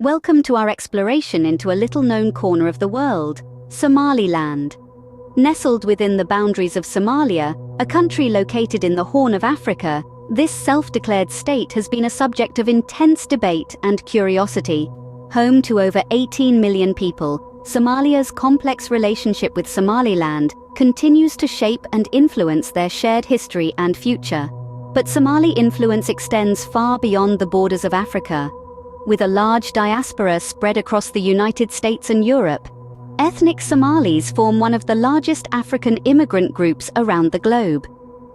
Welcome to our exploration into a little-known corner of the world, Somaliland. Nestled within the boundaries of Somalia, a country located in the Horn of Africa, this self-declared state has been a subject of intense debate and curiosity. Home to over 18 million people, Somalia's complex relationship with Somaliland continues to shape and influence their shared history and future. But Somali influence extends far beyond the borders of Africa. With a large diaspora spread across the United States and Europe, ethnic Somalis form one of the largest African immigrant groups around the globe.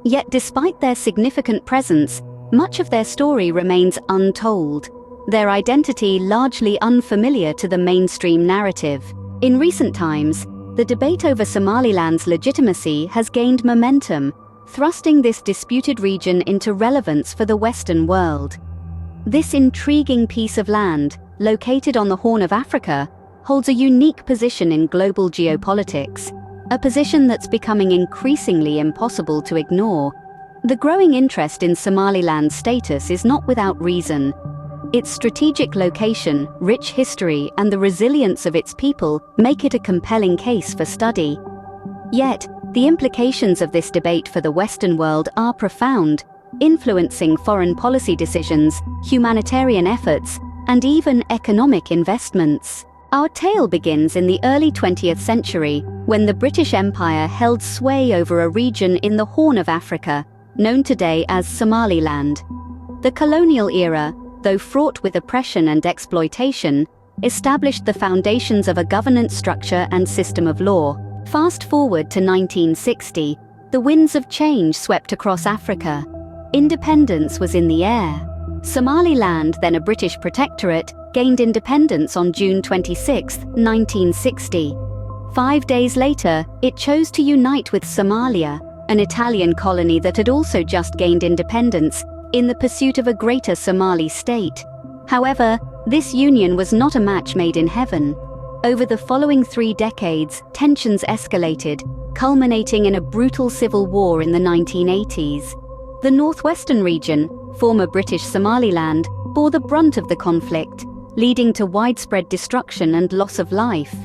Yet despite their significant presence, much of their story remains untold, their identity largely unfamiliar to the mainstream narrative. In recent times, the debate over Somaliland's legitimacy has gained momentum, thrusting this disputed region into relevance for the Western world. This intriguing piece of land, located on the Horn of Africa, holds a unique position in global geopolitics, a position that's becoming increasingly impossible to ignore. The growing interest in Somaliland's status is not without reason. Its strategic location, rich history, and the resilience of its people make it a compelling case for study. Yet, the implications of this debate for the Western world are profound, influencing foreign policy decisions, humanitarian efforts, and even economic investments. Our tale begins in the early 20th century, when the British Empire held sway over a region in the Horn of Africa, known today as Somaliland. The colonial era, though fraught with oppression and exploitation, established the foundations of a governance structure and system of law. Fast forward to 1960, the winds of change swept across Africa. Independence was in the air. Somaliland, then a British protectorate, gained independence on June 26, 1960. 5 days later, it chose to unite with Somalia, an Italian colony that had also just gained independence, in the pursuit of a greater Somali state. However, this union was not a match made in heaven. Over the following 3 decades, tensions escalated, culminating in a brutal civil war in the 1980s. The northwestern region, former British Somaliland, bore the brunt of the conflict, leading to widespread destruction and loss of life.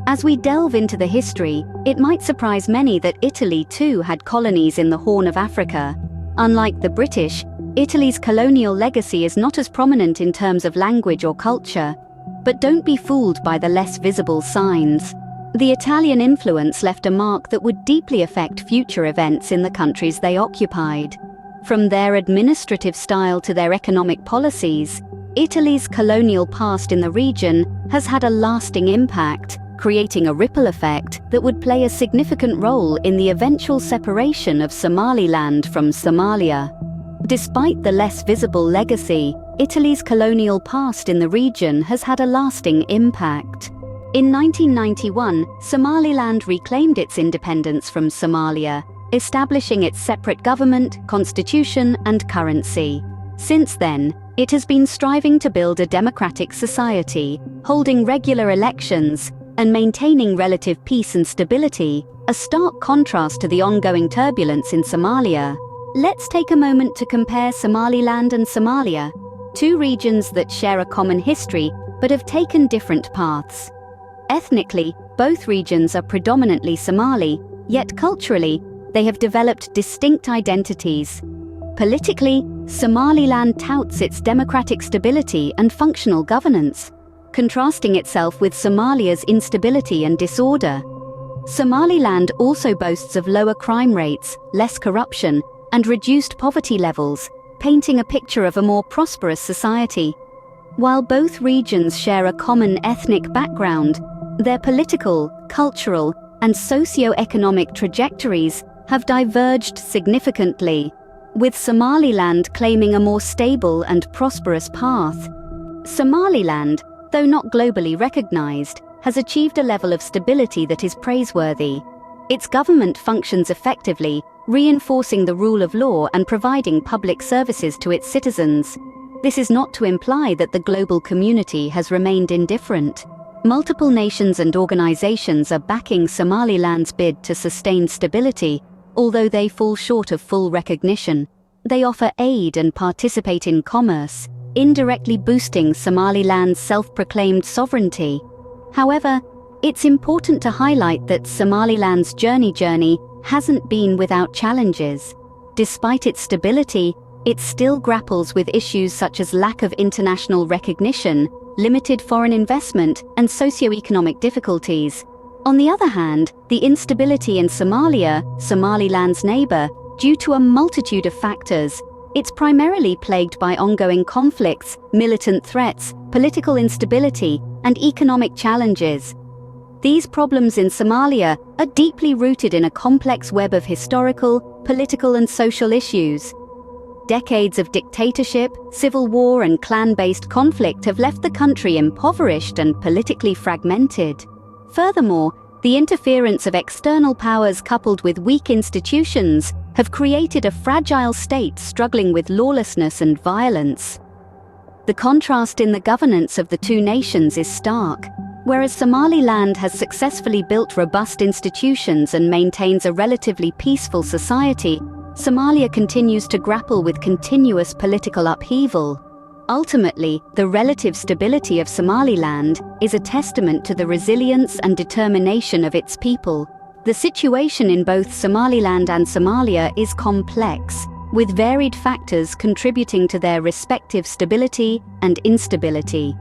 As we delve into the history, it might surprise many that Italy too had colonies in the Horn of Africa. Unlike the British, Italy's colonial legacy is not as prominent in terms of language or culture. But don't be fooled by the less visible signs. The Italian influence left a mark that would deeply affect future events in the countries they occupied. From their administrative style to their economic policies, Italy's colonial past in the region has had a lasting impact, creating a ripple effect that would play a significant role in the eventual separation of Somaliland from Somalia. Despite the less visible legacy, Italy's colonial past in the region has had a lasting impact. In 1991, Somaliland reclaimed its independence from Somalia, establishing its separate government, constitution, and currency. Since then, it has been striving to build a democratic society, holding regular elections, and maintaining relative peace and stability, a stark contrast to the ongoing turbulence in Somalia. Let's take a moment to compare Somaliland and Somalia, two regions that share a common history but have taken different paths. Ethnically, both regions are predominantly Somali, yet culturally, they have developed distinct identities. Politically, Somaliland touts its democratic stability and functional governance, contrasting itself with Somalia's instability and disorder. Somaliland also boasts of lower crime rates, less corruption, and reduced poverty levels, painting a picture of a more prosperous society. While both regions share a common ethnic background, their political, cultural, and socio-economic trajectories have diverged significantly, with Somaliland claiming a more stable and prosperous path. Somaliland, though not globally recognized, has achieved a level of stability that is praiseworthy. Its government functions effectively, reinforcing the rule of law and providing public services to its citizens. This is not to imply that the global community has remained indifferent. Multiple nations and organizations are backing Somaliland's bid to sustain stability, although they fall short of full recognition. They offer aid and participate in commerce, indirectly boosting Somaliland's self-proclaimed sovereignty. However, it's important to highlight that Somaliland's journey hasn't been without challenges. Despite its stability, it still grapples with issues such as lack of international recognition, limited foreign investment, and socio-economic difficulties. On the other hand, the instability in Somalia, Somaliland's neighbor, due to a multitude of factors. It's primarily plagued by ongoing conflicts, militant threats, political instability, and economic challenges. These problems in Somalia are deeply rooted in a complex web of historical, political, and social issues. Decades of dictatorship, civil war, and clan-based conflict have left the country impoverished and politically fragmented. Furthermore, the interference of external powers coupled with weak institutions have created a fragile state struggling with lawlessness and violence. The contrast in the governance of the two nations is stark. Whereas Somaliland has successfully built robust institutions and maintains a relatively peaceful society, Somalia continues to grapple with continuous political upheaval. Ultimately, the relative stability of Somaliland is a testament to the resilience and determination of its people. The situation in both Somaliland and Somalia is complex, with varied factors contributing to their respective stability and instability.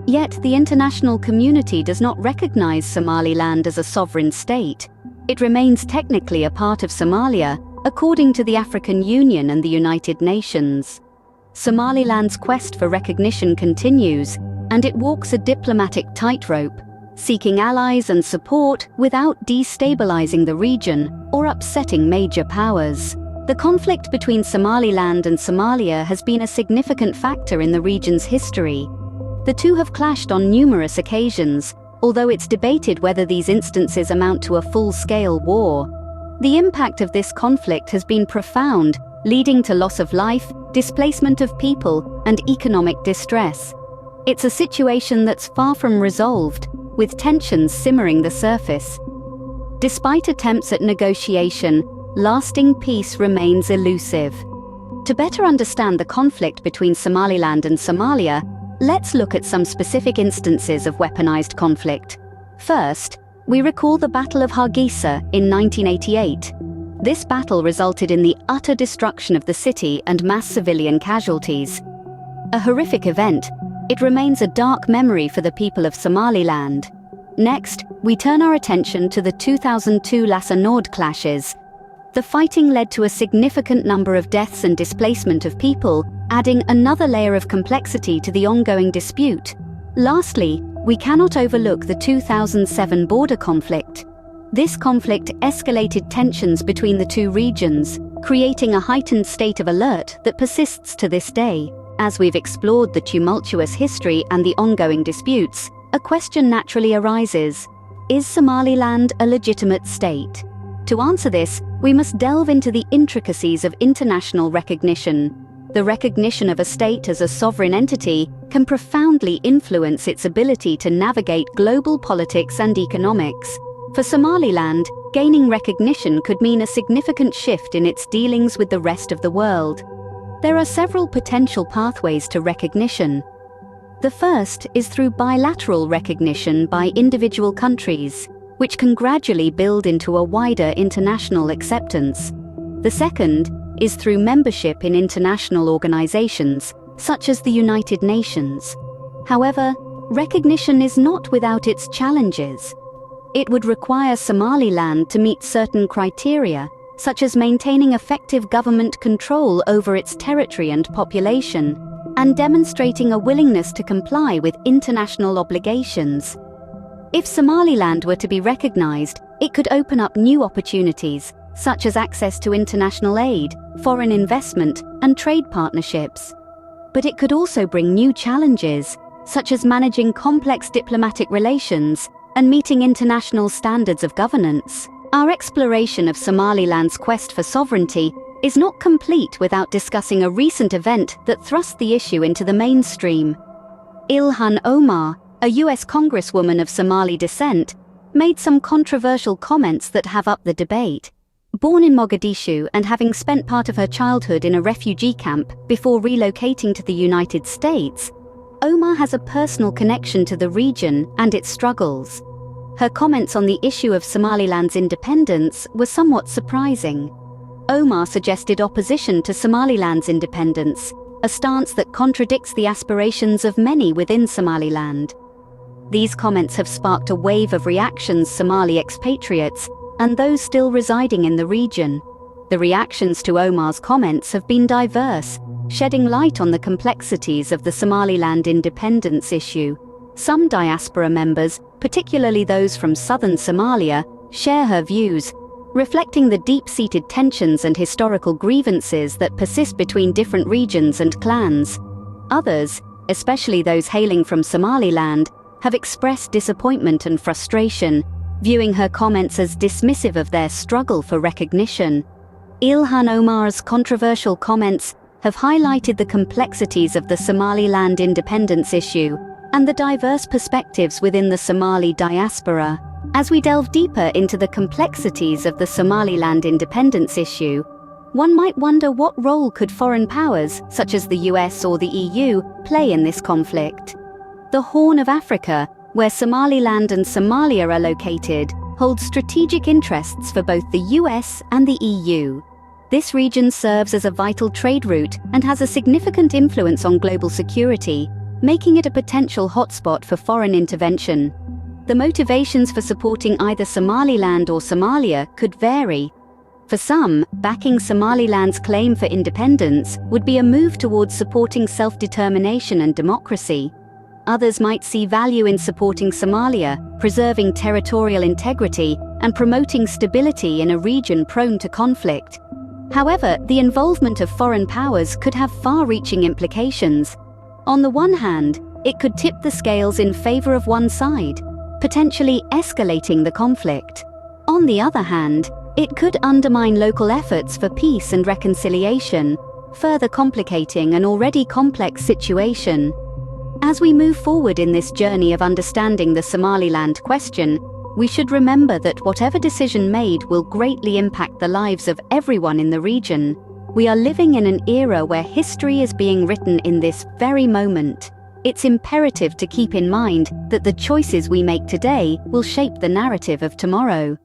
Yet the international community does not recognize Somaliland as a sovereign state. It remains technically a part of Somalia, according to the African Union and the United Nations. Somaliland's quest for recognition continues, and it walks a diplomatic tightrope, seeking allies and support without destabilizing the region or upsetting major powers. The conflict between Somaliland and Somalia has been a significant factor in the region's history. The two have clashed on numerous occasions, although it's debated whether these instances amount to a full-scale war. The impact of this conflict has been profound, leading to loss of life, displacement of people, and economic distress. It's a situation that's far from resolved, with tensions simmering the surface. Despite attempts at negotiation, lasting peace remains elusive. To better understand the conflict between Somaliland and Somalia, let's look at some specific instances of weaponized conflict. First, we recall the Battle of Hargeisa in 1988. This battle resulted in the utter destruction of the city and mass civilian casualties. A horrific event, it remains a dark memory for the people of Somaliland. Next, we turn our attention to the 2002 Lhasa Nord clashes. The fighting led to a significant number of deaths and displacement of people, adding another layer of complexity to the ongoing dispute. Lastly, we cannot overlook the 2007 border conflict. This conflict escalated tensions between the two regions, creating a heightened state of alert that persists to this day. As we've explored the tumultuous history and the ongoing disputes, a question naturally arises: is Somaliland a legitimate state? To answer this, we must delve into the intricacies of international recognition. The recognition of a state as a sovereign entity can profoundly influence its ability to navigate global politics and economics. For Somaliland, gaining recognition could mean a significant shift in its dealings with the rest of the world. There are several potential pathways to recognition. The first is through bilateral recognition by individual countries, which can gradually build into a wider international acceptance. The second is through membership in international organizations, such as the United Nations. However, recognition is not without its challenges. It would require Somaliland to meet certain criteria, such as maintaining effective government control over its territory and population, and demonstrating a willingness to comply with international obligations. If Somaliland were to be recognized, it could open up new opportunities, such as access to international aid, foreign investment, and trade partnerships. But it could also bring new challenges, such as managing complex diplomatic relations and meeting international standards of governance. Our exploration of Somaliland's quest for sovereignty is not complete without discussing a recent event that thrust the issue into the mainstream. Ilhan Omar, a US Congresswoman of Somali descent, made some controversial comments that have upped the debate. Born in Mogadishu and having spent part of her childhood in a refugee camp before relocating to the United States, Omar has a personal connection to the region and its struggles. Her comments on the issue of Somaliland's independence were somewhat surprising. Omar suggested opposition to Somaliland's independence, a stance that contradicts the aspirations of many within Somaliland. These comments have sparked a wave of reactions Somali expatriates and those still residing in the region. The reactions to Omar's comments have been diverse, shedding light on the complexities of the Somaliland independence issue. Some diaspora members, particularly those from southern Somalia, share her views, reflecting the deep-seated tensions and historical grievances that persist between different regions and clans. Others, especially those hailing from Somaliland, have expressed disappointment and frustration, viewing her comments as dismissive of their struggle for recognition. Ilhan Omar's controversial comments have highlighted the complexities of the Somaliland independence issue and the diverse perspectives within the Somali diaspora. As we delve deeper into the complexities of the Somaliland independence issue, one might wonder what role could foreign powers, such as the US or the EU, play in this conflict. The Horn of Africa, where Somaliland and Somalia are located, holds strategic interests for both the US and the EU. This region serves as a vital trade route and has a significant influence on global security, making it a potential hotspot for foreign intervention. The motivations for supporting either Somaliland or Somalia could vary. For some, backing Somaliland's claim for independence would be a move towards supporting self-determination and democracy. Others might see value in supporting Somalia, preserving territorial integrity, and promoting stability in a region prone to conflict. However, the involvement of foreign powers could have far-reaching implications. On the one hand, it could tip the scales in favor of one side, potentially escalating the conflict. On the other hand, it could undermine local efforts for peace and reconciliation, further complicating an already complex situation. As we move forward in this journey of understanding the Somaliland question, we should remember that whatever decision made will greatly impact the lives of everyone in the region. We are living in an era where history is being written in this very moment. It's imperative to keep in mind that the choices we make today will shape the narrative of tomorrow.